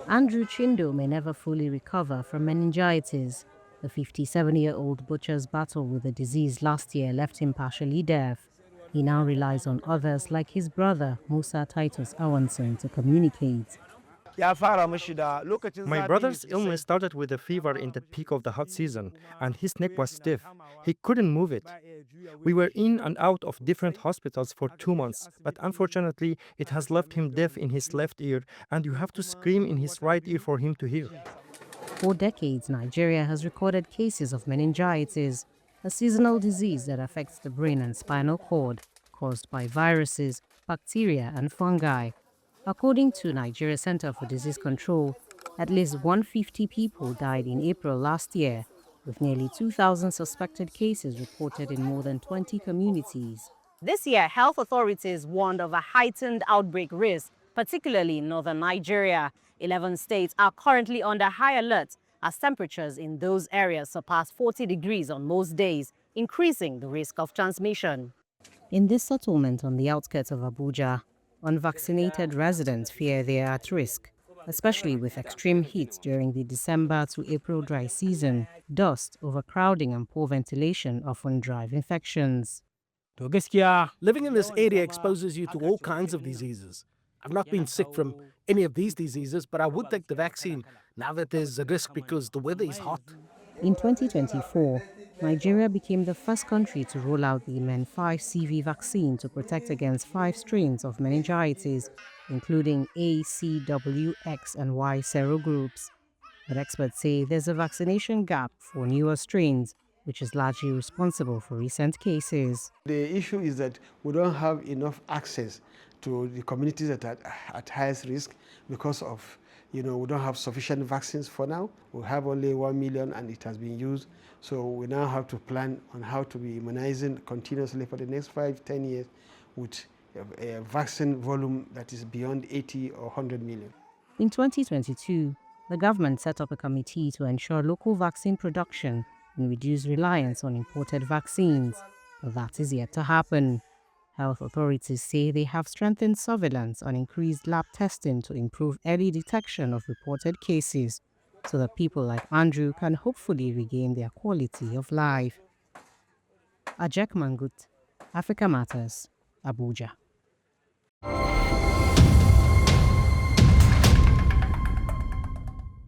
Andrew Chindo may never fully recover from meningitis. The 57-year-old butcher's battle with the disease last year left him partially deaf. He now relies on others like his brother, Musa Titus Awanson, to communicate. My brother's illness started with a fever in the peak of the hot season, and his neck was stiff. He couldn't move it. We were in and out of different hospitals for 2 months, but unfortunately, it has left him deaf in his left ear, and you have to scream in his right ear for him to hear. For decades, Nigeria has recorded cases of meningitis, a seasonal disease that affects the brain and spinal cord, caused by viruses, bacteria, and fungi. According to Nigeria Center for Disease Control, at least 150 people died in April last year, with nearly 2,000 suspected cases reported in more than 20 communities. This year, health authorities warned of a heightened outbreak risk, particularly in northern Nigeria. 11 states are currently under high alert as temperatures in those areas surpass 40 degrees on most days, increasing the risk of transmission. In this settlement on the outskirts of Abuja, unvaccinated residents fear they are at risk, especially with extreme heat during the December to April dry season. Dust, overcrowding, and poor ventilation often drive infections. Living in this area exposes you to all kinds of diseases. I've not been sick from any of these diseases, but I would take the vaccine now that there's a risk because the weather is hot. In 2024, Nigeria became the first country to roll out the Men5CV vaccine to protect against 5 strains of meningitis, including A, C, W, X, and Y serogroups. But experts say there's a vaccination gap for newer strains, which is largely responsible for recent cases. The issue is that we don't have enough access to the communities that are at highest risk because of, we don't have sufficient vaccines for now. We have only 1 million and it has been used. So we now have to plan on how to be immunizing continuously for the next 5-10 years with a vaccine volume that is beyond 80 or 100 million. In 2022, the government set up a committee to ensure local vaccine production and reduce reliance on imported vaccines. But that is yet to happen. Health authorities say they have strengthened surveillance and increased lab testing to improve early detection of reported cases so that people like Andrew can hopefully regain their quality of life. Ajak Mangut, Africa Matters, Abuja.